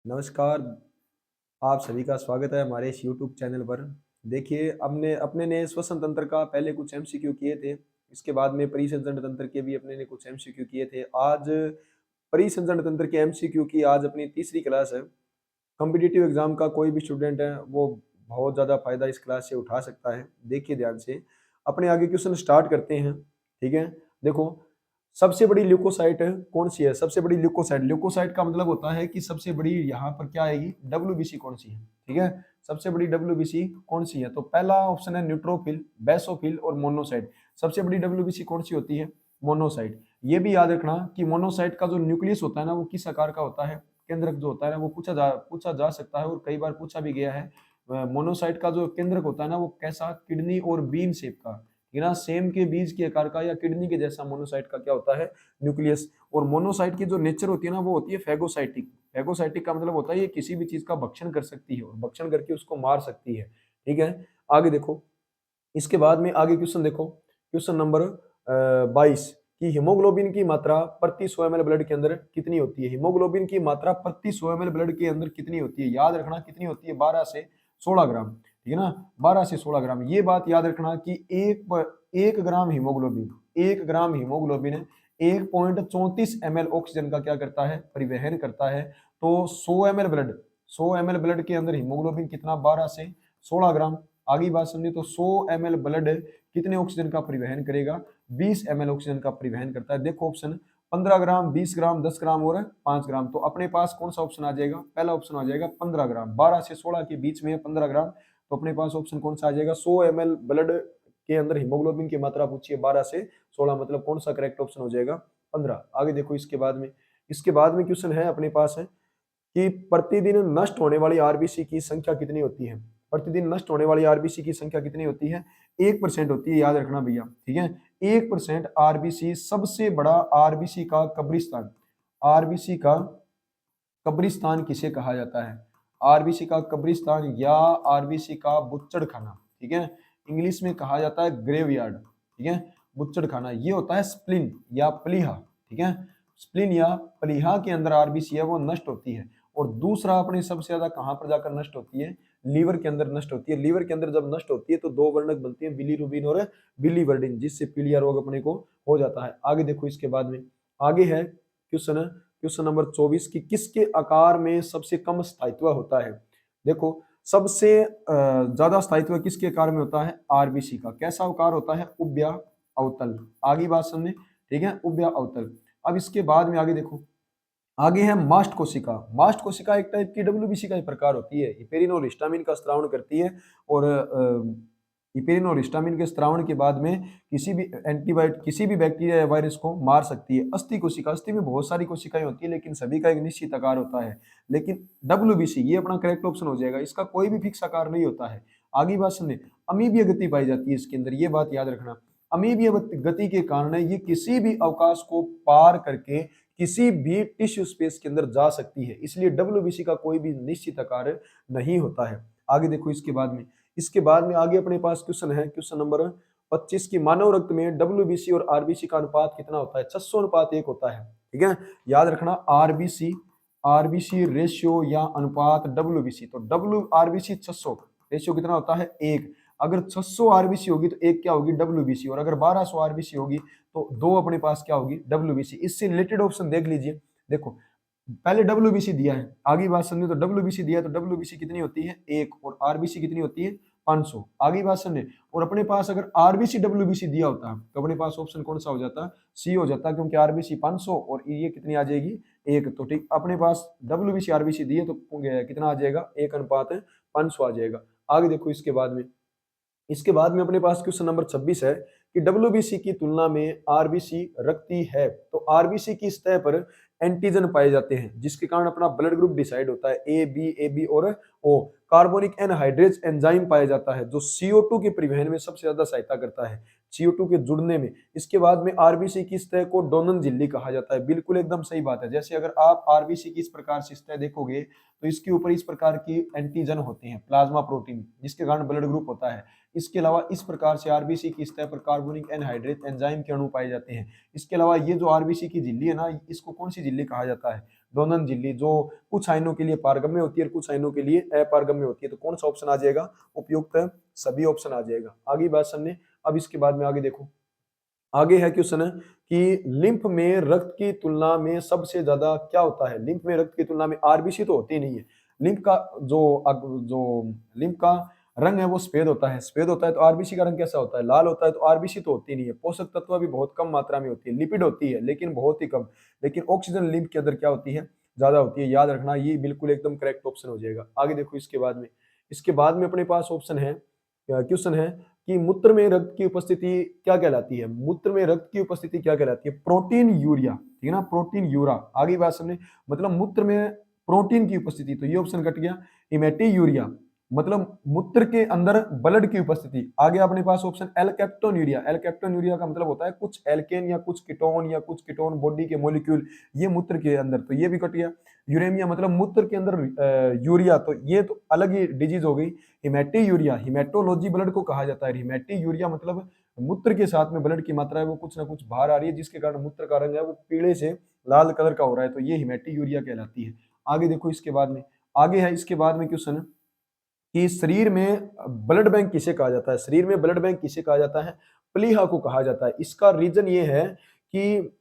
नमस्कार, आप सभी का स्वागत है हमारे इस यूट्यूब चैनल पर। देखिए, हमने अपने ने श्वसन तंत्र का पहले कुछ एमसीक्यू किए थे, इसके बाद में परिसंचरण तंत्र के भी अपने ने कुछ एमसीक्यू किए थे। आज परिसंचरण तंत्र के एमसीक्यू की आज अपनी तीसरी क्लास है। कॉम्पिटिटिव एग्जाम का कोई भी स्टूडेंट है, वो बहुत ज़्यादा फायदा इस क्लास से उठा सकता है। देखिए ध्यान से, अपने आगे क्वेश्चन स्टार्ट करते हैं। ठीक है, देखो, सबसे बड़ी ल्यूकोसाइट कौन सी है? सबसे बड़ी ल्यूकोसाइट, ल्यूकोसाइट का मतलब होता है कि सबसे बड़ी यहाँ पर क्या आएगी, डब्ल्यूबीसी कौन सी है। ठीक है, सबसे बड़ी डब्ल्यूबीसी कौन सी है? तो पहला ऑप्शन है न्यूट्रोफिल, बेसोफिल और मोनोसाइट। सबसे बड़ी डब्ल्यूबीसी कौन सी होती है? मोनोसाइट। ये भी याद रखना कि मोनोसाइट का जो न्यूक्लियस होता है ना, वो किस आकार का होता है? केंद्रक जो होता है ना, वो पूछा जा सकता है और कई बार पूछा भी गया है। मोनोसाइट का जो केंद्रक होता है ना, वो कैसा? किडनी और बीन शेप का, ये ना सेम के बीज के आकार का या किडनी के जैसा मोनोसाइट का क्या होता है? न्यूक्लियस। और मोनोसाइट की जो नेचर होती है ना, वो होती है फैगोसाइटिक। फैगोसाइटिक का मतलब होता है ये किसी भी चीज का भक्षण कर सकती है और भक्षण करके उसको मार सकती है। ठीक है, आगे देखो, इसके बाद में आगे क्वेश्चन देखो, क्वेश्चन नंबर 22 कि हीमोग्लोबिन की मात्रा प्रति 100 ml ब्लड के अंदर कितनी होती है? हीमोग्लोबिन की मात्रा प्रति 100 ml ब्लड के अंदर कितनी होती है? याद रखना कितनी होती है, 12 से 16 ग्राम। ठीक है ना, 12 से 16 ग्राम। ये बात याद रखना कि एक ग्राम हीमोग्लोबिन, 1 ग्राम हीमोग्लोबिन 1.34 ml ऑक्सीजन का क्या करता है? परिवहन करता है। तो 100 ml ब्लड के अंदर हीमोग्लोबिन कितना? 12 से 16 ग्राम। आगे बात समझे तो 100 ml ब्लड कितने ऑक्सीजन का परिवहन करेगा? 20 ml ऑक्सीजन का परिवहन करता है। देखो ऑप्शन, 15 ग्राम, 20 ग्राम, 10 ग्राम और 5 ग्राम। तो अपने पास कौन सा ऑप्शन आ जाएगा? पहला ऑप्शन आ जाएगा 15 ग्राम। 12 से 16 के बीच में है 15 ग्राम, तो अपने पास ऑप्शन कौन सा आ जाएगा? 100 ml ब्लड के अंदर हीमोग्लोबिन की मात्रा पूछिए 12 से 16, मतलब कौन सा करेक्ट ऑप्शन हो जाएगा? 15। आगे देखो, इसके बाद में क्वेश्चन है अपने पास है कि प्रतिदिन नष्ट होने वाली आरबीसी की संख्या कितनी होती है? प्रतिदिन नष्ट होने वाली आरबीसी की संख्या कितनी होती है? 1% होती है, याद रखना भैया। ठीक है, 1% आरबीसी, सबसे बड़ा आरबीसी का कब्रिस्तान। आरबीसी का कब्रिस्तान किसे कहा जाता है? आरबीसी का कब्रिस्तान या आरबीसी का बुच्चड़ खाना। ठीक है, इंग्लिश में कहा जाता है ग्रेवयार्ड। ठीक है, बुच्चड़ खाना ये होता है स्प्लिन या प्लीहा। ठीक है, स्प्लिन या प्लीहा के अंदर आरबीसी है वो नष्ट होती है। और दूसरा अपने सबसे ज्यादा कहां पर जाकर नष्ट होती है? लीवर के अंदर नष्ट होती है। लीवर के अंदर जब नष्ट होती है तो दो वर्णक बनती है, बिलीरुबिन और बिलीवर्डिन, जिससे पीलिया रोग अपने को हो जाता है। आगे देखो, इसके बाद में आगे है क्वेश्चन नंबर 24 की किसके आकार में सबसे कम स्थायित्व होता है? देखो, सबसे ज्यादा स्थायित्व किसके आकार में होता है? आरबीसी का। कैसा आकार होता है? उभया अवतल। आगे बात समझे, ठीक है, उभया अवतल। अब इसके बाद में आगे देखो, आगे है मास्ट कोशिका। मास्ट कोशिका एक टाइप की डब्ल्यूबीसी का ही प्रकार होती है। हिपेरिन और हिस्टामिन का स्त्रावण करती है और हिपेरिन और हिस्टामिन के स्त्रावण के बाद में किसी भी बैक्टीरिया या वायरस को मार सकती है। अस्थि कोशिका, अस्थि में बहुत सारी कोशिकाएं होती है लेकिन सभी का एक निश्चित आकार होता है। लेकिन डब्ल्यूबीसी ये अपना करेक्ट ऑप्शन हो जाएगा, इसका कोई भी फिक्स आकार नहीं होता है। आगे बात सुनिए, अमीबीय गति पाई जाती है इसके अंदर, ये बात याद रखना। अमीबीय गति के कारण ये किसी भी अवकाश को पार करके किसी भी टिश्यू स्पेस के अंदर जा सकती है, इसलिए डब्ल्यूबीसी का कोई भी निश्चित आकार नहीं होता है। आगे देखो, इसके बाद में आगे अपने पास क्वेश्चन है, क्वेश्चन नंबर 25 की मानव रक्त में डब्ल्यूबीसी और आरबीसी का अनुपात कितना होता है? 600:1 होता है। ठीक है, याद रखना, आरबीसी आरबीसी रेशियो या अनुपात डब्ल्यूबीसी, तो डब्ल्यू आरबीसी 600, रेशियो कितना होता है? 1। अगर 600 आरबीसी होगी तो एक क्या होगी? डब्ल्यूबीसी। और अगर 1200 आरबीसी होगी तो दो अपने पास क्या होगी? डब्ल्यूबीसी। इससे रिलेटेड ऑप्शन देख लीजिए। देखो, पहले डब्ल्यूबीसी दिया है, आगे बात समझे तो डब्ल्यूबीसी दिया है, तो डब्ल्यूबीसी कितनी होती है? 1। और आरबीसी कितनी होती है? 500। आगे बात समझे, और अपने पास अगर आरबीसी डब्ल्यूबीसी दिया होता तो अपने पास ऑप्शन कौन सा हो जाता? सी हो जाता, क्योंकि आरबीसी 500 और ये कितनी आ जाएगी? 1। तो ठीक, अपने पास डब्ल्यूबीसी आरबीसी दी है तो कितना आ जाएगा? 1:500 आ जाएगा। आगे देखो, इसके बाद में अपने पास क्वेश्चन नंबर 26 है कि डब्ल्यूबीसी की तुलना में आरबीसी रक्ती है, तो आरबीसी की सतह पर एंटीजन पाए जाते हैं जिसके कारण अपना ब्लड ग्रुप डिसाइड होता है, ए बी और ओ। कार्बोनिक एनहाइड्रेज एंजाइम पाया जाता है जो CO2 के परिवहन में सबसे ज्यादा सहायता करता है, CO2 के जुड़ने में। इसके बाद में आरबीसी की सतह को डोनन झिल्ली कहा जाता है। बिल्कुल एकदम सही बात है। जैसे अगर आप आरबीसी की इस प्रकार से सतह देखोगे तो इसके ऊपर इस प्रकार की एंटीजन होते हैं, प्लाज्मा प्रोटीन, जिसके कारण ब्लड ग्रुप होता है। इसके अलावा इस प्रकार से आरबीसी की सतह पर कार्बोनिक एनहाइड्रेट एंजाइम के अणु पाए जाते हैं। इसके अलावा ये जो आरबीसी की झिल्ली है ना, इसको कौन सी झिल्ली कहा जाता है? दोनन झिल्ली, जो कुछ आयनों के लिए पारगम्य होती है और कुछ आयनों के लिए अपारगम्य होती है। तो कौन सा ऑप्शन आ जाएगा? उपयुक्त सभी ऑप्शन आ जाएगा। आगे बात समझे। अब इसके बाद में आगे देखो, आगे है क्वेश्चन है कि लिम्फ में रक्त की तुलना में सबसे ज्यादा क्या होता है? लिम्फ में रक्त की तुलना में आरबीसी तो होती नहीं है। लिम्फ का जो लिम्फ का रंग है वो सफेद होता है, सफेद होता है। तो आरबीसी का रंग कैसा होता है? लाल होता है। तो आरबीसी तो होती नहीं है। पोषक तत्व भी बहुत कम मात्रा में होती है, लिपिड होती है लेकिन बहुत ही कम। लेकिन ऑक्सीजन लिम्फ के अंदर क्या होती है? ज्यादा होती है। याद रखना, ये बिल्कुल एकदम करेक्ट ऑप्शन हो जाएगा। आगे देखो इसके बाद में अपने पास ऑप्शन है, क्वेश्चन है कि मूत्र में रक्त की उपस्थिति क्या कहलाती है? मूत्र में रक्त की उपस्थिति क्या कहलाती है? प्रोटीन यूरिया, ठीक है ना, प्रोटीन यूरा। आगे बात समझे, मतलब मूत्र में प्रोटीन की उपस्थिति, तो ये ऑप्शन कट गया। हिमेटी यूरिया, मतलब मूत्र के अंदर ब्लड की उपस्थिति। आगे अपने पास ऑप्शन एल्केप्टोन यूरिया। एल्केप्टोन यूरिया का मतलब होता है कुछ एल्केन या कुछ कीटोन बॉडी के मॉलिक्यूल, ये मूत्र के अंदर, तो ये भी कट गया। यूरेमिया मतलब मूत्र के अंदर यूरिया, तो ये तो अलग ही डिजीज हो गई। हिमेटी यूरिया, हिमेटोलॉजी ब्लड को कहा जाता है। हिमेटी यूरिया मतलब मूत्र के साथ में ब्लड की मात्रा है वो कुछ ना कुछ बाहर आ रही है, जिसके कारण मूत्र का रंग है वो पीले से लाल कलर का हो रहा है, तो ये हिमेटी यूरिया कहलाती है। आगे देखो इसके बाद में, आगे है इसके बाद में क्वेश्चन कि शरीर में ब्लड बैंक किसे कहा जाता है? शरीर में ब्लड बैंक किसे कहा जाता है? प्लीहा को कहा जाता है। इसका रीजन ये है कि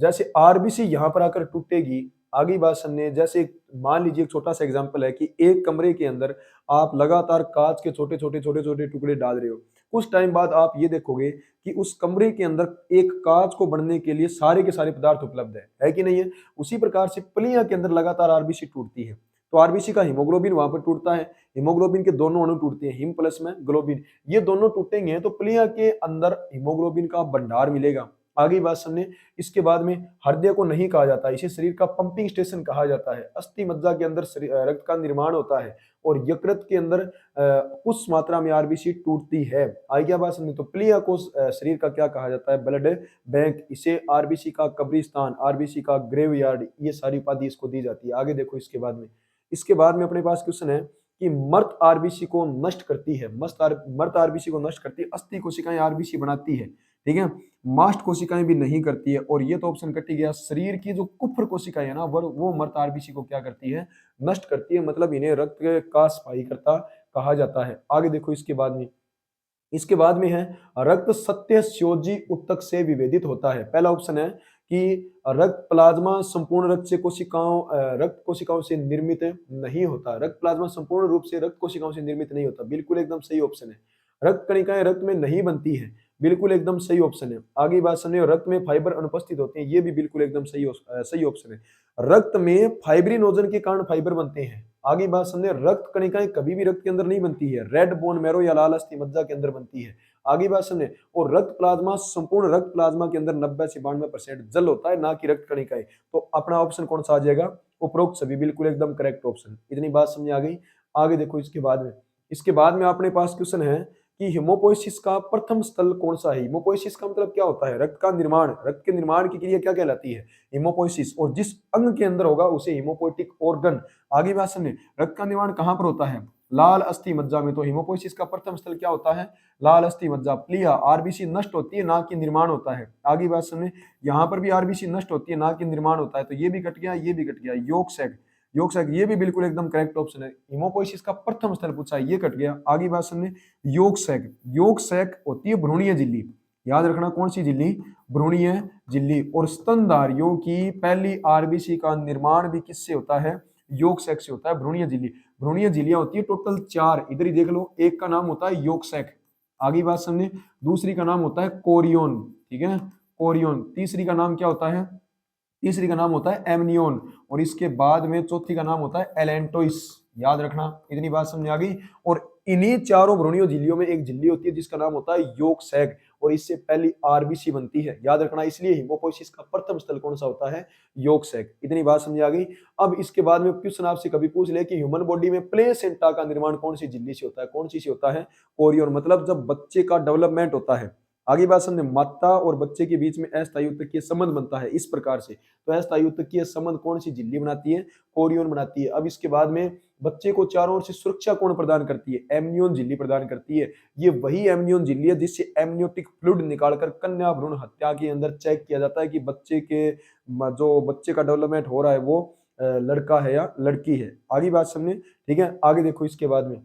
जैसे आरबीसी यहां पर आकर टूटेगी। आगे बात सुनने, जैसे मान लीजिए एक छोटा सा एग्जांपल है कि एक कमरे के अंदर आप लगातार कांच के छोटे छोटे टुकड़े डाल रहे हो। कुछ टाइम बाद आप ये देखोगे कि उस कमरे के अंदर एक कांच को बनने के लिए सारे के सारे पदार्थ उपलब्ध है कि नहीं है? उसी प्रकार से प्लीहा के अंदर लगातार आरबीसी टूटती है। तो आरबीसी का हीमोग्लोबिन वहां पर टूटता है, हीमोग्लोबिन के दोनों अणु टूटते हैं, हिम प्लस में ग्लोबिन, ये दोनों टूटेंगे तो प्लिया के अंदर हीमोग्लोबिन का भंडार मिलेगा। आगे बात समझे। इसके बाद में हृदय को नहीं कहा जाता, इसे शरीर का पंपिंग स्टेशन कहा जाता है। अस्थि मज्जा के अंदर रक्त का निर्माण होता है और यकृत के अंदर कुछ मात्रा में आरबीसी टूटती है। आगे क्या बात समझे। तो प्लिया को शरीर का क्या कहा जाता है? Blood bank. इसे आरबीसी का कब्रिस्तान, आरबीसी का ग्रेवयार्ड, ये सारी उपाधि इसको दी जाती है। आगे देखो इसके बाद में अपने पास क्वेश्चन है कि मर्त आरबीसी को नष्ट करती है, मर्त आरबीसी को नष्ट करती है, अस्थि कोशिकाएं आरबीसी बनाती है, ठीक है, मास्ट कोशिकाएं भी नहीं करती है। और ये तो ऑप्शन कट ही गया। शरीर की जो कुफ्र कोशिकाएं है ना, वो मर्त आरबीसी को क्या करती है? नष्ट करती है, मतलब इन्हें रक्त का सफाईकर्ता कहा जाता है। आगे देखो इसके बाद में है रक्त सत्यस्योजी उत्तक से विभेदित होता है। पहला ऑप्शन है कि रक्त प्लाज्मा संपूर्ण रक्त कोशिकाओं से निर्मित नहीं होता। रक्त प्लाज्मा संपूर्ण रूप से रक्त कोशिकाओं से निर्मित नहीं होता, बिल्कुल एकदम सही ऑप्शन है। रक्त कणिकाएं रक्त में नहीं बनती है, बिल्कुल एकदम सही ऑप्शन है। आगे बात सुनिए, रक्त में फाइबर अनुपस्थित होते हैं, ये भी बिल्कुल एकदम सही ऑप्शन है। रक्त में फाइब्रिनोजन के कारण फाइबर बनते हैं। आगे बात समझे, रक्त कणिकाएं कभी भी रक्त के अंदर नहीं बनती है, रेड बोन मैरो या लाल अस्थि मज्जा के अंदर बनती है। आगे बात समझे, और रक्त प्लाज्मा संपूर्ण रक्त प्लाज्मा के अंदर 90 से 92% जल होता है, ना कि रक्त कणिकाएं। तो अपना ऑप्शन कौन सा आ जाएगा? उपरोक्त सभी, बिल्कुल एकदम करेक्ट ऑप्शन। इतनी बात समझ आ गई। आगे देखो इसके बाद में अपने पास क्वेश्चन है कि हिमोपोइसिस का प्रथम स्थल कौन सा है? हिमोपोइसिस का मतलब क्या होता है? रक्त का निर्माण, रक्त के निर्माण की क्रिया क्या कहलाती है? हिमोपोइसिस। और जिस अंग के अंदर होगा उसे हिमोपोइटिक ऑर्गन। आगे बात समझे, रक्त का निर्माण कहां पर होता है? लाल अस्थि मज्जा में। तो हिमोपोइसिस का प्रथम स्थल क्या होता है? लाल अस्थि मज्जा। प्लिया, आरबीसी नष्ट होती है, ना कि निर्माण होता है। आगे बात समझे, यहाँ पर भी आरबीसी नष्ट होती है, ना कि निर्माण होता है। तो ये भी कट गया, ये भी कट गया। योग सैक, ये भी बिल्कुल एकदम करेक्ट ऑप्शन है। हिमोपोइसिस का प्रथम स्थल पूछा है, ये कट गया। आगे बात समझे, योग सैक होती है भ्रूणीय झिल्ली। याद रखना, कौन सी झिल्ली? भ्रूणीय झिल्ली। और स्तनधारियों की पहली आरबीसी का निर्माण भी किससे होता है? योग सैक से होता है, भ्रूणीय झिल्ली। भ्रूणीय झिल्लियां होती है टोटल 4, इधर ही देख लो। एक का नाम होता है योग सैक, आगे बात समझे। दूसरी का नाम होता है कोरियोन, ठीक है, कोरियोन। तीसरी का नाम क्या होता है? तीसरी का नाम होता है एमनियोन। और इसके बाद में चौथी का नाम होता है एलेंटोइस। याद रखना, इतनी बात समझ आ गई। और इन्हीं चारों भ्रूणीय झिल्लियों में एक झिल्ली होती है जिसका नाम होता है योग सैक, और इससे पहली आरबीसी बनती है। याद रखना, इसलिए हिमोपोइसिस का प्रथम स्थल कौन सा होता है? Yolk sac. इतनी बात समझ आ गई। अब इसके बाद में क्वेश्चन आपसे कभी पूछ ले कि ह्यूमन बॉडी में प्लेसेंटा का निर्माण कौन सी झिल्ली से होता है? कौन सी से होता है? कोरियोन। मतलब जब बच्चे का डेवलपमेंट होता है, आगे बात समझे, माता और बच्चे के बीच में अस्थायी उत्तकीय संबंध बनता है इस प्रकार से। तो अस्थायी उत्तकीय संबंध कौन सी झिल्ली बनाती है? कोरियोन बनाती है। अब इसके बाद में बच्चे को चारों ओर से सुरक्षा कौन प्रदान करती है? एमनियोन झिल्ली प्रदान करती है। ये वही एमनियोन झिल्ली है जिससे एमनियोटिक फ्लूइड निकालकर कन्या भ्रूण हत्या के अंदर चेक किया जाता है कि बच्चे का डेवलपमेंट हो रहा है वो लड़का है या लड़की है। आगे बात समझे, ठीक है। आगे देखो इसके बाद में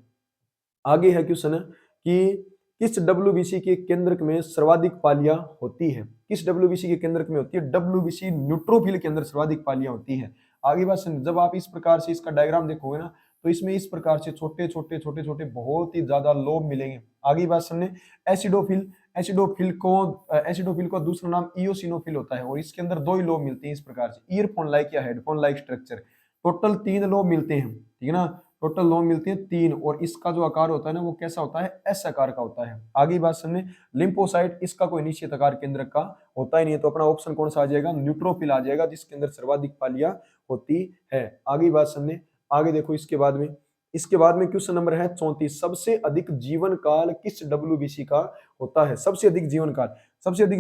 आगे है क्वेश्चन कि किस डब्ल्यूबीसी के केंद्रक में सर्वाधिक पालियां होती है? किस डब्ल्यूबीसी के केंद्रक में होती है? डब्ल्यूबीसी न्यूट्रोफिल के अंदर सर्वाधिक पालियां होती है। आगे बात सुन, जब आप इस प्रकार से इसका डायग्राम देखोगे ना, तो इसमें इस प्रकार से छोटे छोटे छोटे छोटे बहुत ही ज्यादा लोब मिलेंगे। आगे बात सुनने, एसिडोफिल एसिडोफिल को दूसरा नाम इयोसिनोफिल होता है और इसके अंदर दो ही लोब मिलते हैं इस प्रकार से, ईयरफोन लाइक या headphone like structure. Total 3 lobe मिलते हैं, ठीक है ना, टोटल लोब मिलते हैं 3, और इसका जो आकार होता है ना वो कैसा होता है? एस आकार का होता है। आगे बात समझे, लिम्फोसाइट इसका कोई निश्चित आकार केंद्र का होता ही नहीं है, तो अपना ऑप्शन कौन सा आ जाएगा? न्यूट्रोफिल आ जाएगा, जिसके अंदर सर्वाधिक पालियां होती है। आगे बात समझे, आगे देखो इसके बाद में क्वेश्चन नंबर है 34, सबसे अधिक जीवन काल किस डब्ल्यूबीसी का होता है? सबसे अधिक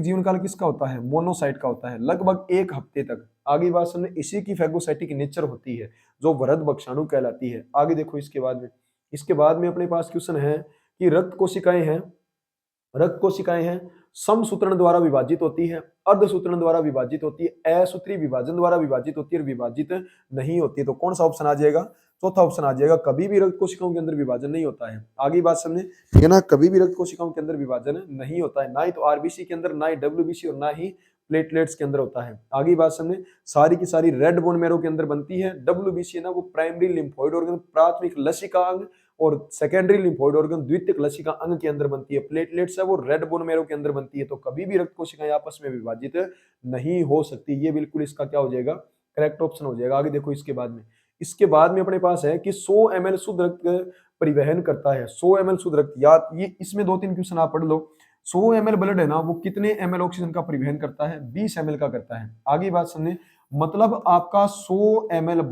जीवन काल किसका होता है? मोनोसाइट का होता है, लगभग 1 हफ्ते तक। आगे बात समझे, इसी की फैगोसाइटिक नेचर होती है जो वृहद बक्षाणु कहलाती है। आगे देखो इसके बाद में अपने पास क्वेश्चन है कि रक्त कोशिकाएं हैं, समसूत्रण द्वारा विभाजित होती है, अर्धसूत्रण द्वारा विभाजित होती है, असूत्री विभाजन द्वारा विभाजित होती है और विभाजित नहीं होती है। तो कौन सा ऑप्शन आ जाएगा? चौथा ऑप्शन आ जाएगा, कभी भी रक्त कोशिकाओं के अंदर विभाजन नहीं होता है। आगे बात समझे, ठीक है ना, कभी भी रक्त कोशिकाओं के अंदर विभाजन नहीं होता है, ना ही तो आरबीसी के अंदर, ना ही डब्ल्यूबीसी और ना ही प्लेटलेट्स के अंदर होता है। आगे बात समझे, सारी की सारी रेड बोन मैरो के अंदर बनती है। डब्ल्यूबीसी है ना वो प्राइमरी लिम्फोइड ऑर्गन, प्राथमिक लसिका अंग, और सेकेंडरी लिम्फोइड ऑर्गन द्वितीयक लसिका अंग के अंदर बनती है। प्लेटलेट्स है वो रेड बोन मैरो के अंदर बनती है। तो कभी भी रक्त कोशिकाएं आपस में विभाजित नहीं हो सकती। ये बिल्कुल इसका क्या हो जाएगा? करेक्ट ऑप्शन हो जाएगा। आगे देखो इसके बाद में अपने पास है कि 100 ml शुद्ध रक्त परिवहन करता है। 100 ml शुद्ध रक्त, याद ये इसमें 2-3 क्वेश्चन आप पढ़ लो। 100 ml ब्लड है ना वो कितने ml ऑक्सीजन का परिवहन करता है? 20 ml का करता है। आगे बात समझे, मतलब आपका 100 ml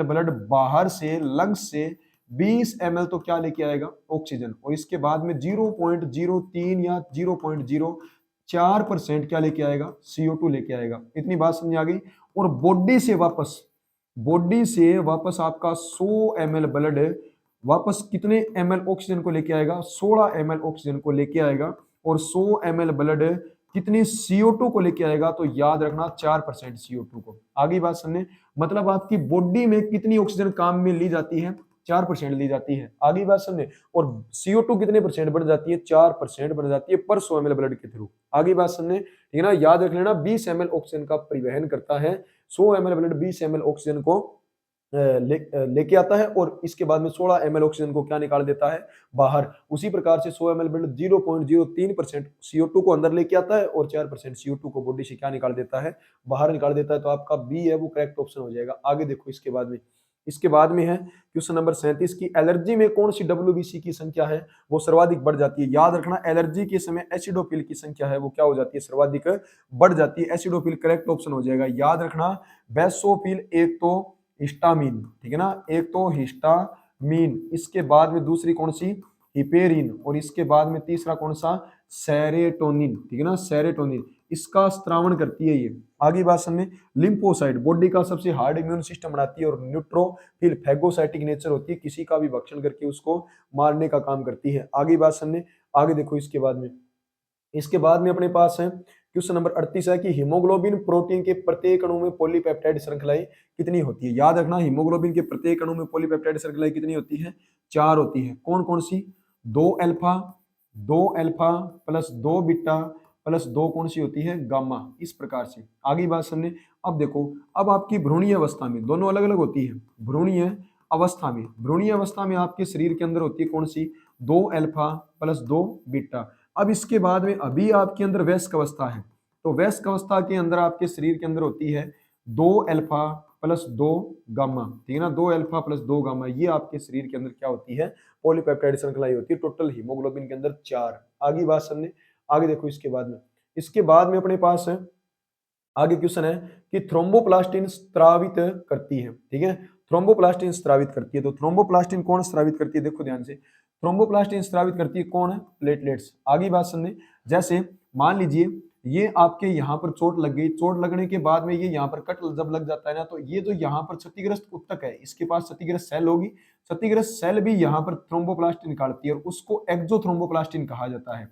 ब्लड बाहर से लंग्स से 20 ml तो क्या लेके आएगा? ऑक्सीजन। और इसके बाद में 0.03 या 0.04% क्या लेके आएगा? CO2 लेके आएगा। इतनी बात समझ आ गई। और बॉडी से वापस आपका 100 ml ब्लड वापस कितने ml ऑक्सीजन को लेके आएगा? 16 ml ऑक्सीजन को लेके आएगा। और 100 ml ब्लड कितनी CO2 को लेके आएगा? तो याद रखना 4% CO2 को। आगे बात सुनने, मतलब आपकी बॉडी में कितनी ऑक्सीजन काम में ली जाती है? 4% ली जाती है। आगे बात समझे, और CO2 कितने परसेंट बढ़ जाती है? 4% बढ़ जाती है पर 100 ml ब्लड के थ्रू। आगे बात समझे, ठीक है ना, याद रख लेना 20 ml ऑक्सीजन का परिवहन करता है। 100 ml ब्लड 20 ml ऑक्सीजन को लेके आता है, और इसके बाद में 16 ml ऑक्सीजन को क्या निकाल देता है? बाहर। उसी प्रकार से 100 ml ब्लड 0.03% CO2 को अंदर लेके आता है और 4% CO2 को बॉडी से क्या निकाल देता है? बाहर निकाल देता है। तो आपका बी है वो करेक्ट ऑप्शन हो जाएगा। आगे देखो इसके बाद में है क्वेश्चन नंबर 37 की एलर्जी में कौन सी डब्ल्यूबीसी की संख्या है वो सर्वाधिक बढ़ जाती है? याद रखना, एलर्जी के समय एसिडोफिल की संख्या है वो क्या हो जाती है? सर्वाधिक बढ़ जाती है। एसिडोफिल करेक्ट ऑप्शन हो जाएगा। याद रखना, बेसोफिल एक तो हिस्टामीन, ठीक है ना, एक तो हिस्टामीन, इसके बाद में दूसरी कौन सी? हिपेरिन, और इसके बाद में तीसरा कौन सा? सेरेटोनिन, ठीक है ना, सेरेटोनिन, इसका स्त्रावण करती है ये। आगे बात समझे, लिम्फोसाइट बॉडी का सबसे हार्ड इम्यून सिस्टम बनाती है, और न्यूट्रोफिल फैगोसाइटिक नेचर होती है, किसी का भी भक्षण करके उसको मारने का काम करती है। आगे बात समझे, आगे देखो इसके बाद में अपने पास है क्वेश्चन नंबर 38 है कि हीमोग्लोबिन प्रोटीन के प्रत्येक अणु में पॉलीपेप्टाइड श्रृंखलाएं कितनी होती है? याद रखना, हीमोग्लोबिन के प्रत्येक अणु में पॉलीपेप्टाइड श्रृंखलाएं कितनी होती है? 4 होती है। कौन कौन सी? 2 अल्फा प्लस 2 बीटा प्लस 2 कौन सी होती है? गामा। इस प्रकार से आगे बात समझे। अब देखो, अब आपकी भ्रूणीय अवस्था में दोनों अलग अलग होती है। भ्रूणीय अवस्था में आपके शरीर के अंदर होती है कौन सी? 2 अल्फा प्लस 2 बीटा। अब इसके बाद में अभी आपके अंदर वयस्क अवस्था है, तो वयस्क अवस्था के अंदर आपके शरीर के अंदर होती है 2 अल्फा प्लस 2 गामा, ठीक है ना, 2 अल्फा प्लस 2 गामा। ये आपके शरीर के अंदर क्या होती है? पॉलीपेप्टाइड श्रृंखला होती है। टोटल हीमोग्लोबिन के अंदर 4। आगे बात समझे, आगे देखो इसके बाद में अपने पास है आगे क्वेश्चन है कि थ्रोम्बोप्लास्टिन स्त्रावित करती है, ठीक है, थ्रोम्बोप्लास्टिन स्त्रावित करती है। तो थ्रोम्बोप्लास्टिन कौन स्त्रावित करती है? देखो ध्यान से, थ्रोम्बोप्लास्टिन स्त्रावित करती है कौन है? प्लेटलेट्स। आगे बात सुनने, जैसे मान लीजिए ये आपके यहाँ पर चोट लग गई, चोट लगने के बाद में ये यहाँ पर कट जब लग जाता है ना, तो ये जो यहाँ पर क्षतिग्रस्त ऊतक है इसके पास क्षतिग्रस्त सेल होगी, क्षतिग्रस्त सेल भी यहाँ पर थ्रोम्बोप्लास्टिन निकालती है और उसको एक्सोथ्रोम्बोप्लास्टिन कहा जाता है।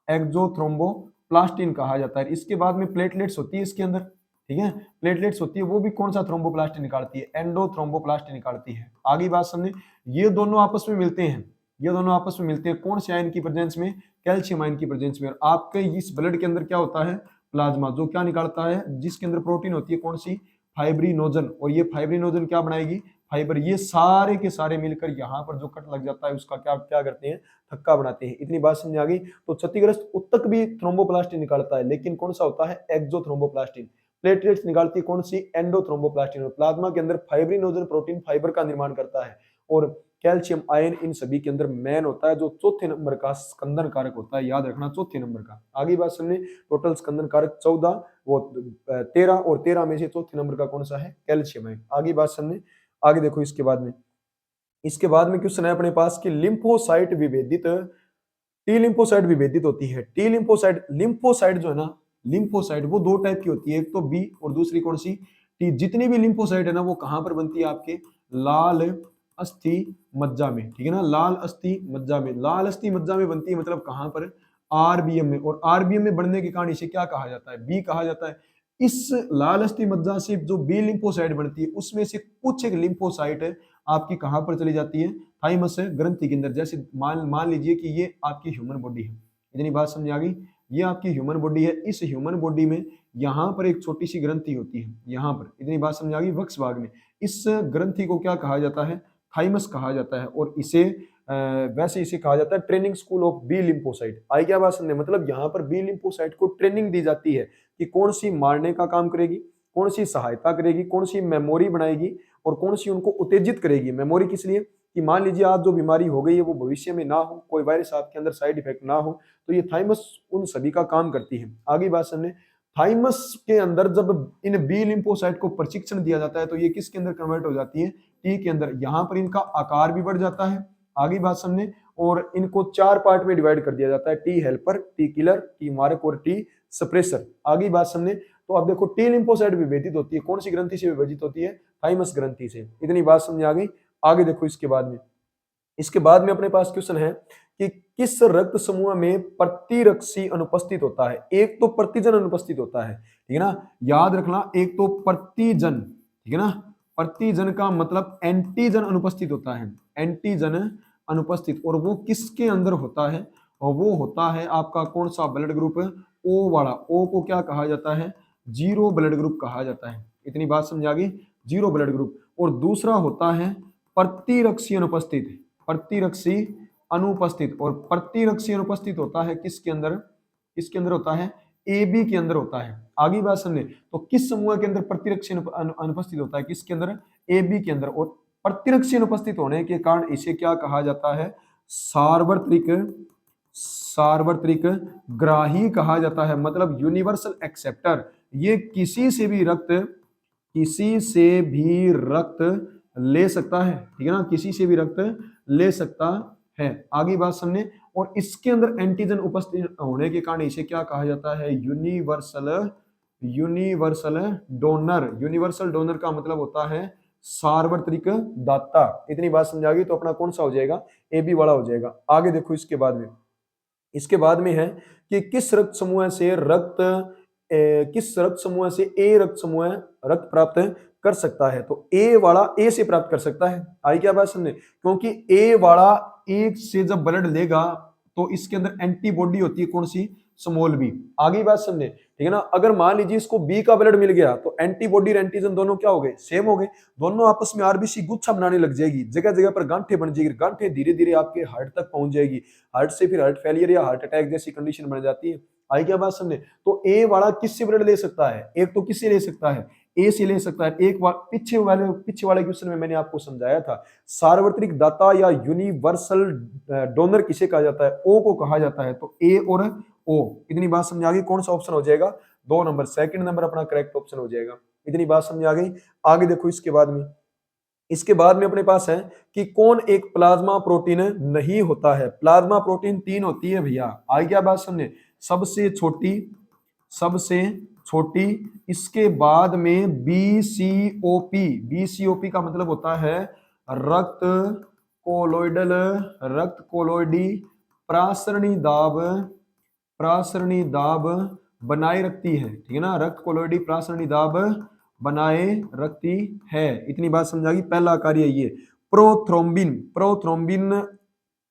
एक्सोथ्रोम्बोप्लास्टिन कहा जाता है। इसके बाद में प्लेटलेट्स होती है इसके अंदर, ठीक है। प्लेटलेट्स होती है वो भी कौन सा थ्रोम्बोप्लास्ट निकालती है, एंडोथ्रोम्बोप्लास्ट निकालती है। आगे बात समझे, ये दोनों आपस में मिलते हैं, ये दोनों आपस में मिलते हैं कौन से आयन की प्रेजेंस में, कैल्शियम आयन की प्रेजेंस में। और आपके इस ब्लड के अंदर क्या होता है, प्लाज्मा, जो क्या निकालता है, जिसके अंदर प्रोटीन होती है कौन सी, फाइब्रिनोजन। और ये फाइब्रिनोजन क्या बनाएगी, फाइबर। ये सारे के सारे मिलकर यहाँ पर जो कट लग जाता है उसका क्या क्या करते हैं, थक्का बनाते हैं। इतनी बात समझ आ गई। तो क्षतिग्रस्त उत्तक भी थ्रोम्बोप्लास्टिन निकालता है, लेकिन कौन सा होता है, एक्सोथ्रोम्बोप्लास्टिन। प्लेटलेट्स निकालती है कौन सी, एंडोथ्रोम्बोप्लास्टिन। प्लाज्मा के अंदर फाइब्रिनोजन प्रोटीन फाइबर का निर्माण करता है। और कैल्शियम आयन इन सभी के अंदर मैन होता है, जो चौथे नंबर का स्कंदन कारक होता है, याद रखना चौथे नंबर का। आगे बात सुनने, टोटल स्कंदन कारक 14, वो 13, और 13 में से चौथे नंबर का कौन सा है, कैल्शियम आयन। आगे बात सुनने, आगे देखो इसके बाद में क्वेश्चन है अपने पास कि लिम्फोसाइट विभेदित, टी लिम्फोसाइट विभेदित होती है। टी लिम्फोसाइट, लिम्फोसाइट जो है ना, लिम्फोसाइट वो दो टाइप की होती है, एक तो बी और दूसरी कौन सी, टी। जितनी भी लिम्फोसाइट है ना वो कहां पर बनती है, आपके लाल अस्थि मज्जा में, ठीक है ना, लाल अस्थि मज्जा में, लाल अस्थि मज्जा में बनती है, मतलब कहां पर, आरबीएम में। और आरबीएम में बनने के कारण इसे क्या कहा जाता है, बी कहा जाता है। इस लाल अस्थि मज्जा से जो बी लिम्फोसाइट बनती है उसमें से कुछ एक लिम्फोसाइट आपकी कहां पर चली जाती है, थाइमस ग्रंथि के अंदर। जैसे मान मान लीजिए कि ये आपकी ह्यूमन बॉडी है, इतनी बात समझ आ गई, ये आपकी ह्यूमन बॉडी है। इस ह्यूमन बॉडी में यहाँ पर एक छोटी सी ग्रंथि होती है, यहाँ पर, इतनी बात समझ आ गई, वक्ष भाग में। इस ग्रंथि को क्या कहा जाता है, थाइमस कहा जाता है। और इसे वैसे इसे कहा जाता है training school of B lymphocyte. आई क्या बात समझे, मतलब यहाँ पर बी लिम्फोसाइट को ट्रेनिंग दी जाती है कि कौन सी मारने का काम करेगी, कौन सी सहायता करेगी, कौन सी मेमोरी बनाएगी, और कौन सी उनको उत्तेजित करेगी। मेमोरी किस लिए, कि मान लीजिए आज जो बीमारी हो गई है वो भविष्य में ना हो, कोई वायरस आपके अंदर साइड इफेक्ट ना हो, तो ये थाइमस उन सभी का काम करती है। आगे बात समझे, थाइमस के अंदर जब इन बी लिम्फोसाइट को प्रशिक्षण दिया जाता है तो ये किसके अंदर कन्वर्ट हो जाती है, टी के अंदर। यहाँ पर इनका आकार भी बढ़ जाता है। आगे बात समझे, और इनको 4 पार्ट में डिवाइड कर दिया जाता है, T helper, T killer, T मारक और टी सप्रेसर। आगे बात समझे, तो अब देखो टी लिम्फोसाइट विभेदित होती है कौन सी ग्रंथि से विभाजित होती है, थाइमस ग्रंथि से। इतनी बात समझ आ गई। आगे देखो इसके बाद में अपने पास क्वेश्चन है कि किस रक्त समूह में प्रतिरक्षी अनुपस्थित होता है। एक तो प्रतिजन अनुपस्थित होता है, ठीक है ना, याद रखना, एक तो प्रतिजन, ठीक है ना, प्रतिजन का मतलब एंटीजन अनुपस्थित होता है, एंटीजन अनुपस्थित। और वो किसके अंदर होता है, और वो होता है आपका कौन सा ब्लड ग्रुप, ओ वाला। ओ को क्या कहा जाता है, जीरो ब्लड ग्रुप कहा जाता है। इतनी बात समझ आ गई, जीरो ब्लड ग्रुप। और दूसरा होता है प्रतिरक्षी अनुपस्थित, प्रतिरक्षी अनुपस्थित। और प्रतिरक्षी अनुपस्थित होता है किसके अंदर, किसके अंदर होता है, ए बी के अंदर होता है। आगे बात समझे, तो किस समूह के अंदर प्रतिरक्षी अनुपस्थित होता है, किसके अंदर, ए बी के अंदर। और प्रतिरक्षी अनुपस्थित होने के कारण इसे क्या कहा जाता है, सार्वत्रिक, सार्वत्रिक ग्राही कहा जाता है, मतलब यूनिवर्सल एक्सेप्टर। ये किसी से भी रक्त, किसी से भी रक्त ले सकता है, ठीक है ना, किसी से भी रक्त ले सकता है। आगे बात समझे, और इसके अंदर एंटीजन उपस्थित होने के कारण इसे क्या कहा जाता है, universal, universal donor. Universal donor का मतलब होता है सार्वत्रिक दाता। इतनी बात समझा गई, तो अपना कौन सा हो जाएगा, ए बी वाला हो जाएगा। आगे देखो इसके बाद में है कि किस रक्त समूह से किस रक्त समूह से ए रक्त समूह रक्त प्राप्त कर सकता है। तो ए वाला ए से प्राप्त कर सकता है। आई क्या बात समझे, क्योंकि ए वाला एक से जब ब्लड लेगा तो इसके अंदर एंटीबॉडी होती है कौन सी, स्मॉल बी। आगे बात समझे, ठीक है ना। अगर मान लीजिए इसको बी का ब्लड मिल गया तो एंटीबॉडी और एंटीजन दोनों क्या हो गए, सेम हो गए। दोनों आपस में आरबीसी गुच्छा बनाने लग जाएगी, जगह जगह पर गांठें बन जाएगी, गांठें धीरे धीरे आपके हार्ट तक पहुंच जाएगी। हार्ट से फिर हार्ट फेलियर या हार्ट अटैक जैसी कंडीशन बन जाती है। आई क्या बात समझे, तो ए वाला किससे ब्लड ले सकता है, एक तो किससे ले सकता है, ए से ले सकता है। एक पीछे वाले क्वेश्चन में मैंने आपको समझाया था, सार्वत्रिक दाता या यूनिवर्सल डोनर किसे कहा जाता है, ओ को कहा जाता है। तो ए और ओ, इतनी बात समझ आ गई, कौन सा ऑप्शन हो जाएगा, 2 नंबर, सेकंड नंबर अपना करेक्ट ऑप्शन हो जाएगा। इतनी बात समझ आ गई। आगे देखो इसके बाद में अपने पास है कि कौन एक प्लाज्मा प्रोटीन नहीं होता है। प्लाज्मा प्रोटीन 3 होती है भैया। आई क्या बात समझे, सबसे छोटी, सबसे छोटी, इसके बाद में बीसीओपी। बीसीओपी का मतलब होता है रक्त कोलोइडल, रक्त कोलोइडी प्रासरणी दाब, प्रासरणी दाब बनाए रखती है, ठीक है ना, रक्त कोलोइडी प्रासरणी दाब बनाए रखती है। इतनी बात समझ आ गई। पहला कार्य ये। प्रोथ्रोम्बिन, प्रोथ्रोम्बिन,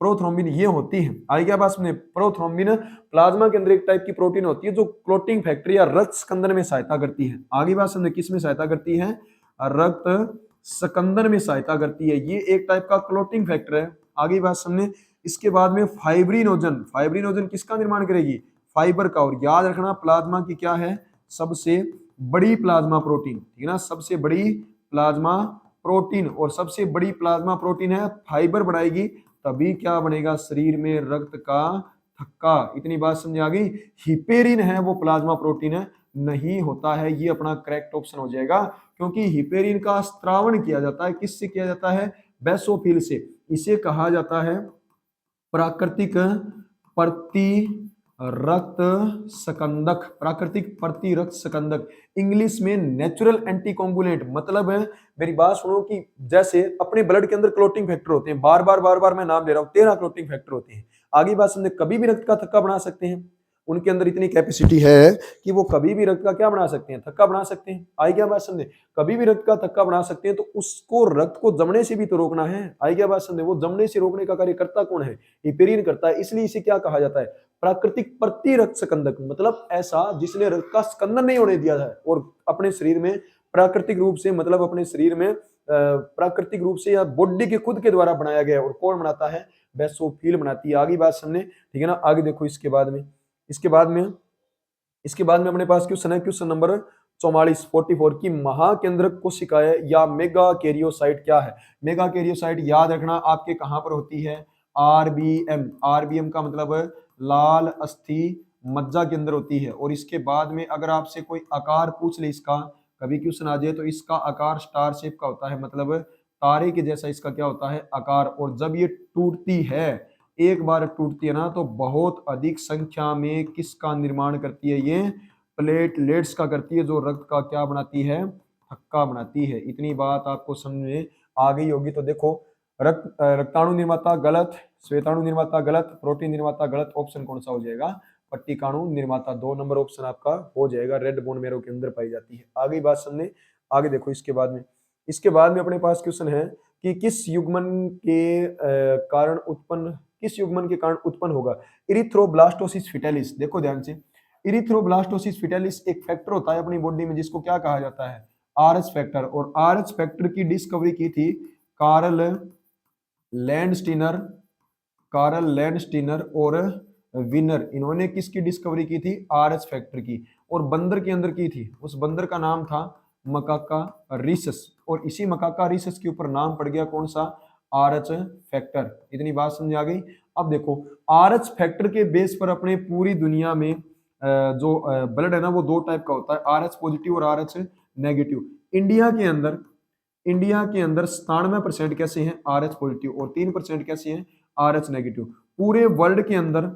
प्रोथ्रोम्बिन ये होती है, आई क्या बात में, प्रोथ्रोम्बिन प्लाज्मा के अंदर एक टाइप की प्रोटीन होती है जो क्लोटिंग फैक्टर या रक्त स्कंदन में सहायता करती है। आगे बात समझे, किस में सहायता करती है, रक्त स्कंदन में सहायता करती है। ये एक टाइप का क्लोटिंग फैक्टर है। आगे बात समझे। इसके बाद में फाइब्रिनोजन, फाइब्रिनोजन किसका निर्माण करेगी, फाइबर का। और याद रखना प्लाज्मा की क्या है, सबसे बड़ी प्लाज्मा प्रोटीन, ठीक है ना, सबसे बड़ी प्लाज्मा प्रोटीन। और सबसे बड़ी प्लाज्मा प्रोटीन है, फाइबर बनाएगी, तभी क्या बनेगा, शरीर में रक्त का थक्का। इतनी बात समझ आ गई। हिपेरिन है वो प्लाज्मा प्रोटीन है, नहीं होता है, ये अपना करेक्ट ऑप्शन हो जाएगा। क्योंकि हिपेरिन का स्त्रावण किया जाता है, किससे किया जाता है, बेसोफिल से। इसे कहा जाता है प्राकृतिक प्रति रक्त सकंदक, प्राकृतिक प्रति रक्त सकंदक, इंग्लिश में नेचुरल एंटीकोगुलेंट। मतलब है, मेरी बात सुनो, कि जैसे अपने ब्लड के अंदर क्लोटिंग फैक्टर होते हैं, बार बार मैं नाम ले रहा हूं, 13 क्लोटिंग फैक्टर होते हैं। आगे बात समझे, कभी भी रक्त का थक्का बना सकते हैं, उनके अंदर इतनी कैपेसिटी है कि वो कभी भी रक्त का क्या बना सकते हैं, थक्का बना सकते हैं। आई क्या बात समझे, कभी भी रक्त का थक्का बना सकते हैं। तो उसको रक्त को जमने से भी तो रोकना है। आई क्या बात समझे, वो जमने से रोकने का कार्य करता कौन है, हिपेरिन करता है। इसलिए इसे क्या कहा जाता है, प्राकृतिक प्रति रक्त सकंदक। मतलब ऐसा जिसने रक्त का स्कंदन नहीं होने दिया है और अपने शरीर में प्राकृतिक रूप से, मतलब अपने शरीर में प्राकृतिक रूप से या बॉडी के खुद के द्वारा बनाया गया। और कौन बनाता है, बेसोफिल बनाती है। आगे बात समझे, ठीक है ना। आगे देखो, इसके बाद में अपने पास क्वेश्चन है, क्वेश्चन नंबर 44 की महाकेंद्रक कोशिकाएं या मेगा कैरियोसाइट क्या है। मेगा कैरियोसाइट याद रखना आपके कहां पर होती है, आरबीएम। आरबीएम का मतलब है लाल अस्थि मज्जा के अंदर होती है। और इसके बाद में अगर आपसे कोई आकार पूछ ले इसका, कभी क्वेश्चन आ जाए, तो इसका आकार स्टार शेप का होता है, मतलब तारे के जैसा इसका क्या होता है, आकार। और जब ये टूटती है, एक बार टूटती है ना, तो बहुत अधिक संख्या में किसका निर्माण करती है, ये प्लेटलेट्स का करती है, जो रक्त का क्या बनाती है, थक्का बनाती है। इतनी बात आपको समझ में आ गई होगी। तो देखो, रक्ताणु निर्माता गलत, श्वेताणु निर्माता गलत, प्रोटीन निर्माता गलत। ऑप्शन कौन सा हो जाएगा, पट्टिकाणु निर्माता, 2 नंबर ऑप्शन आपका हो जाएगा। रेड बोन मेरो के अंदर पाई जाती है। आगे बात समझने, आगे देखो, इसके बाद में अपने पास क्वेश्चन है कि किस युग्मन के कारण उत्पन्न होगा इरिथ्रोब्लास्टोसिस फिटेलिस। देखो ध्यान से, इरिथ्रोब्लास्टोसिस फिटेलिस एक फैक्टर होता है अपनी बॉडी में, जिसको क्या कहा जाता है, आरएच फैक्टर। और आरएच फैक्टर की डिस्कवरी की थी कार्ल लैंडस्टीनर, और विनर। इन्होंने किसकी डिस्कवरी की थी, आरएच फैक्टर की। और बंदर के अंदर की थी, उस बंदर का नाम था मकाका रिसस। और इसी मकाका रिसस के ऊपर नाम पड़ गया कौन सा, आरएच फैक्टर। इतनी बात समझ आ गई। अब देखो, आरएच फैक्टर के बेस पर अपने पूरी दुनिया में जो ब्लड है ना, वो 2 टाइप का होता है, आरएच पॉजिटिव और आरएच नेगेटिव। इंडिया के अंदर 97% कैसे हैं, आरएच पॉजिटिव, और 3% कैसे हैं, आरएच नेगेटिव। पूरे वर्ल्ड के अंदर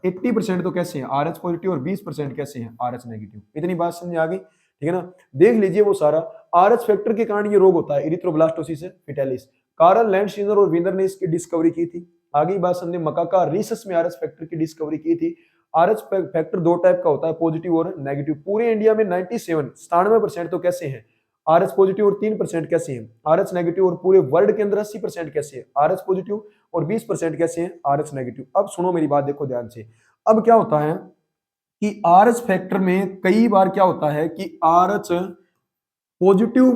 80% तो कैसे हैं, आरएच पॉजिटिव, और 20% कैसे हैं, आरएच नेगेटिव। इतनी बात समझ आ गई, ठीक है ना। देख लीजिए वो सारा आरएच फैक्टर के कारण ये रोग होता है, इरिथ्रोब्लास्टोसिस फिटेलिस। कार्ल लैंडस्टीनर और विनर ने इसकी डिस्कवरी की थी। आगे बात समझे, मकाका रिसस में आरएच फैक्टर की डिस्कवरी की थी। आरएच फैक्टर 2 टाइप का होता है, पॉजिटिव और नेगेटिव। पूरे इंडिया में 97% तो कैसे हैं, आरएच पॉजिटिव, और 3% कैसे हैं, आरएच नेगेटिव। और पूरे वर्ल्ड के अंदर 80% कैसे हैं, आरएच पॉजिटिव, और 20% कैसे हैं, आरएच नेगेटिव। अब सुनो मेरी बात, देखो ध्यान से। अब क्या होता है कि आरएच फैक्टर में कई बार क्या होता है कि आरएच पॉजिटिव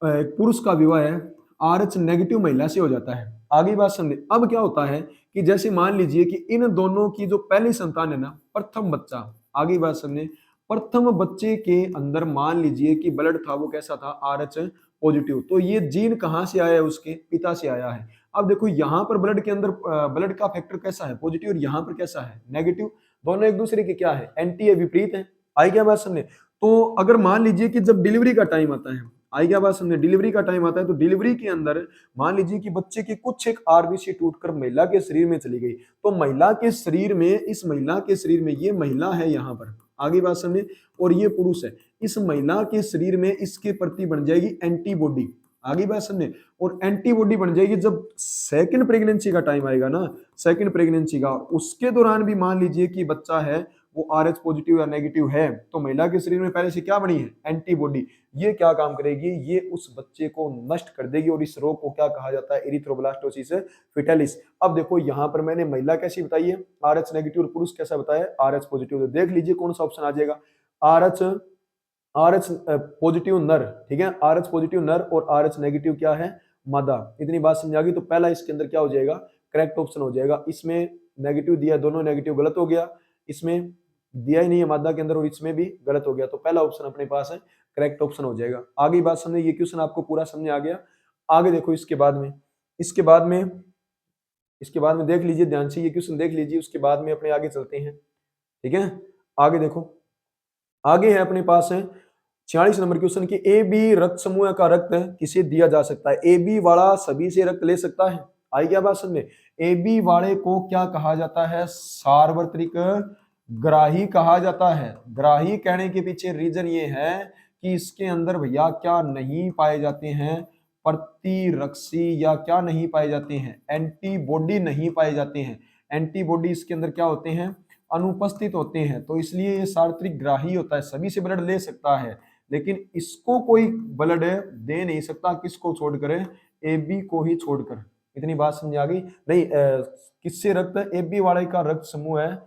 पुरुष का विवाह है, आरएच नेगेटिव महिला से हो जाता है। आगे बात समझे। अब क्या होता है कि जैसे मान लीजिए कि इन दोनों की जो पहली संतान है ना, प्रथम बच्चा, आगे बात समझे, प्रथम बच्चे के अंदर मान लीजिए कि ब्लड था, वो कैसा था, आरएच पॉजिटिव। तो ये जीन कहां से आया है, उसके पिता से आया है। अब देखो, यहाँ पर ब्लड के अंदर ब्लड का फैक्टर कैसा है, पॉजिटिव, और यहाँ पर कैसा है, नेगेटिव। दोनों एक दूसरे के क्या है, एंटी है, विपरीत है। आई क्या बात समझे। तो अगर मान लीजिए कि जब डिलीवरी का टाइम आता है, आई क्या बात समझे, डिलीवरी का टाइम आता है, तो डिलीवरी के अंदर मान लीजिए कि बच्चे की कुछ एक आरबीसी टूटकर महिला के शरीर में चली गई, तो महिला के शरीर में, इस महिला के शरीर में, ये महिला है यहाँ पर, आगे बात समझे, और ये पुरुष है। इस महिला के शरीर में इसके प्रति बन जाएगी एंटीबॉडी, आगे बात समझे। और एंटीबॉडी बन जाएगी जब सेकंड प्रेगनेंसी का टाइम आएगा ना, सेकंड प्रेगनेंसी का, उसके दौरान भी मान लीजिए कि बच्चा है वो RH पॉजिटिव या नेगेटिव है, तो महिला के शरीर में पहले से क्या बनी है, एंटीबॉडी। ये क्या काम करेगी, ये उस बच्चे को नष्ट कर देगी और इस रोग को क्या कहा जाता है, एरिथ्रोब्लास्टोसिस फिटालिस। अब देखो यहाँ पर मैंने महिला कैसी बताई है, RH नेगेटिव, और पुरुष कैसा बताया, RH पॉजिटिव। तो देख लीजिए कौन सा ऑप्शन आ जाएगा, RH पॉजिटिव नर, ठीक है, RH पॉजिटिव नर और RH नेगेटिव क्या है, मादा। इतनी बात समझ आ गई। तो पहला इसके अंदर क्या हो जाएगा, करेक्ट ऑप्शन हो जाएगा। इसमें नेगेटिव दिया, दोनों नेगेटिव, गलत हो गया। इसमें दिया ही नहीं है मादा के अंदर और इसमें भी गलत हो गया, तो पहला ऑप्शन अपने पास है, करेक्ट ऑप्शन हो जाएगा। आगे बात समझे, ये क्वेश्चन आपको पूरा समझ आ गया। आगे देखो इसके बाद में देख लीजिए ध्यान से, ये क्वेश्चन देख लीजिए, उसके बाद में अपने आगे चलते हैं, ठीक है। आगे देखो, आगे है अपने पास है 46 नंबर क्वेश्चन की, ए बी रक्त समूह का रक्त किसे दिया जा सकता है, ए बी वाला सभी से रक्त ले सकता है। आई क्या बात समझ में, ए बी वाले को क्या कहा जाता है, सार्वत्रिक ग्राही कहा जाता है। ग्राही कहने के पीछे रीजन ये है कि इसके अंदर भैया क्या नहीं पाए जाते हैं, प्रतिरक्षी या क्या नहीं पाए जाते हैं, एंटीबॉडी नहीं पाए जाते हैं। एंटीबॉडी इसके अंदर क्या होते हैं, अनुपस्थित होते हैं, तो इसलिए ये सार्वत्रिक ग्राही होता है, सभी से ब्लड ले सकता है, लेकिन इसको कोई ब्लड दे नहीं सकता, किसको छोड़कर, ए बी को ही छोड़कर। इतनी बात समझ आ गई नहीं, किससे रक्त, ए बी वाले का रक्त समूह है,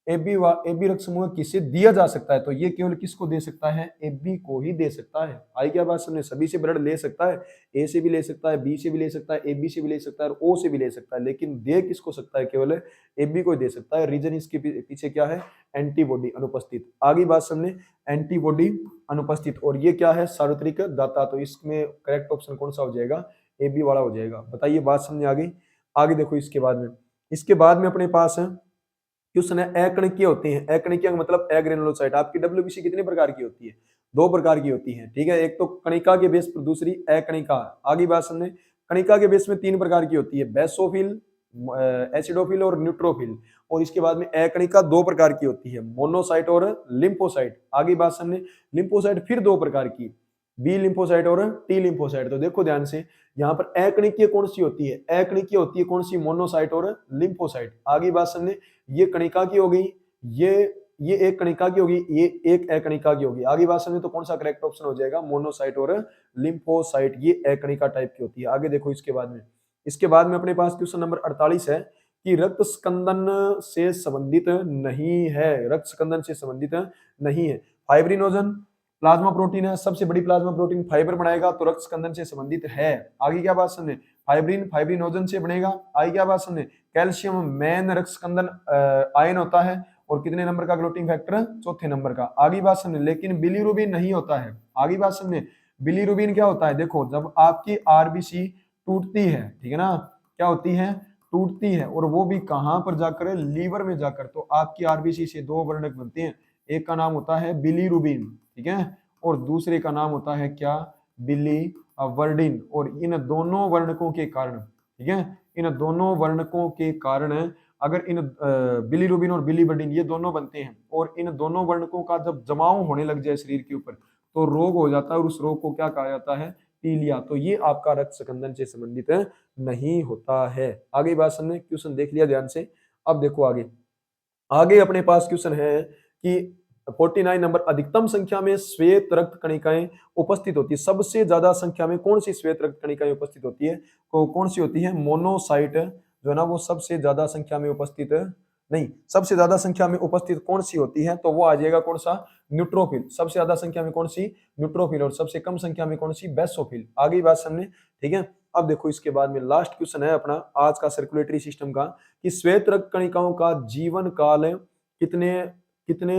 ए बी रक्त समूह किसे दिया जा सकता है, तो ये केवल किसको दे सकता है, ए बी को ही दे सकता है। आई क्या बात समझे, सभी से ब्लड ले सकता है, ए से भी ले सकता है, बी से भी ले सकता है, ए बी से भी ले सकता है और ओ से भी ले सकता है, लेकिन दे किसको सकता है, केवल ए बी को दे सकता है। रीजन इसके पीछे क्या है, एंटीबॉडी अनुपस्थित। आगे बात समझे, एंटीबॉडी अनुपस्थित, और ये क्या है, सार्वत्रिक दाता, तो इसमें करेक्ट ऑप्शन कौन सा हो जाएगा, ए बी वाला हो जाएगा। बताइए बात समझ आ गई। आगे देखो, इसके बाद में अपने पास है क्वेश्चन है, अकणकीय होते हैं। अकणकीय का मतलब एग्रेनुलोसाइट। आपकी डब्ल्यूबीसी कितने प्रकार की होती है, दो प्रकार की होती है, ठीक है। एक तो कणिका के बेस पर, दूसरी अकणिका। आगे बात समझे, कणिका के बेस में तीन प्रकार की होती है, बेसोफिल, एसिडोफिल और न्यूट्रोफिल। और इसके बाद में अकणिका दो प्रकार की होती है, मोनोसाइट और लिम्फोसाइट। आगे बात समझे, लिम्फोसाइट फिर दो प्रकार की, बी लिम्फोसाइट और टी लिम्फोसाइट। तो देखो ध्यान से, यहाँ पर अकणिकीय कौन सी होती है, अकणिकीय होती है कौन सी, मोनोसाइट और लिम्फोसाइट। आगे बात समझे, ये कणिका की हो गई, ये एक कणिका की होगी, ये एक अकणिका की होगी। आगे बात समझे तो कौन सा करेक्ट ऑप्शन हो जाएगा, मोनोसाइट और लिम्फोसाइट, ये अकणिका टाइप की होती है। आगे देखो, इसके बाद में अपने पास क्वेश्चन नंबर 48 है कि रक्त स्कंदन से संबंधित नहीं है, रक्त स्कंदन से संबंधित नहीं है। फाइब्रिनोजन प्लाज्मा प्रोटीन है, सबसे बड़ी प्लाज्मा प्रोटीन फाइबर बनाएगा, तो रक्त स्कंदन से संबंधित है। आगे क्या बात समझे, फाइब्रिनोजन से बनेगा। आगे क्या बात समझे, कैल्शियम मेन रक्त स्कंदन आयन होता है, और कितने नंबर का ग्लोटिंग फैक्टर, चौथे नंबर का। आगे बात समझे, लेकिन बिलीरुबिन नहीं होता है। आगे बात समझे, बिलीरुबिन क्या होता है, देखो जब आपकी आरबीसी टूटती है, ठीक है ना, क्या होती है, टूटती है, और वो भी कहां पर जाकर, लीवर में जाकर, तो आपकी आरबीसी से दो वर्णक बनते हैं, एक का नाम होता है बिलीरुबिन, ठीक है, और दूसरे का नाम होता है क्या, बिलीवर्डिन। और इन दोनों वर्णकों के कारण, ठीक है, इन दोनों वर्णकों के कारण अगर इन बिलीरुबिन और बिलीवर्डिन ये दोनों बनते हैं, और इन दोनों वर्णकों का जब जमाव होने लग जाए शरीर के ऊपर, तो रोग हो जाता है, और उस रोग को क्या कहा जाता है, पीलिया। तो ये आपका रक्त स्कंदन से संबंधित नहीं होता है। आगे बात समझे, क्वेश्चन देख लिया ध्यान से। अब देखो आगे अपने पास क्वेश्चन है कि 49 नंबर, अधिकतम संख्या में श्वेत रक्त कणिकाएं उपस्थित होती है, सबसे ज्यादा संख्या में कौन सी श्वेत रक्त कणिकाएं उपस्थित होती है, कौन सी होती है, मोनोसाइट जो है ना, वो सबसे ज्यादा संख्या में उपस्थित नहीं, सबसे ज्यादा संख्या में उपस्थित कौन सी होती है, तो वो आ जाएगा कौन सा, न्यूट्रोफिल। सबसे ज्यादा संख्या में कौन सी, न्यूट्रोफिल, और सबसे कम संख्या में कौन सी, बेसोफिल। आगे बात समझे, ठीक है। अब देखो, इसके बाद में लास्ट क्वेश्चन है अपना आज का सर्कुलेटरी सिस्टम का, कि श्वेत रक्त कणिकाओं का जीवन काल कितने कितने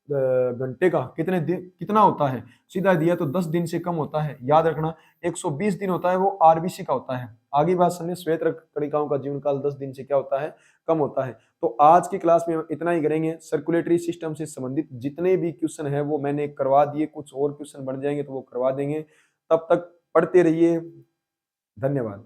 घंटे का, कितने दिन, कितना होता है। सीधा दिया तो 10 दिन से कम होता है, याद रखना। 120 दिन होता है, वो आरबीसी का होता है। आगे बात समझे, श्वेत रक्त कणिकाओं का जीवन काल 10 दिन से क्या होता है, कम होता है। तो आज की क्लास में हम इतना ही करेंगे। सर्कुलेटरी सिस्टम से संबंधित जितने भी क्वेश्चन है वो मैंने करवा दिए, कुछ और क्वेश्चन बन जाएंगे तो वो करवा देंगे। तब तक पढ़ते रहिए, धन्यवाद।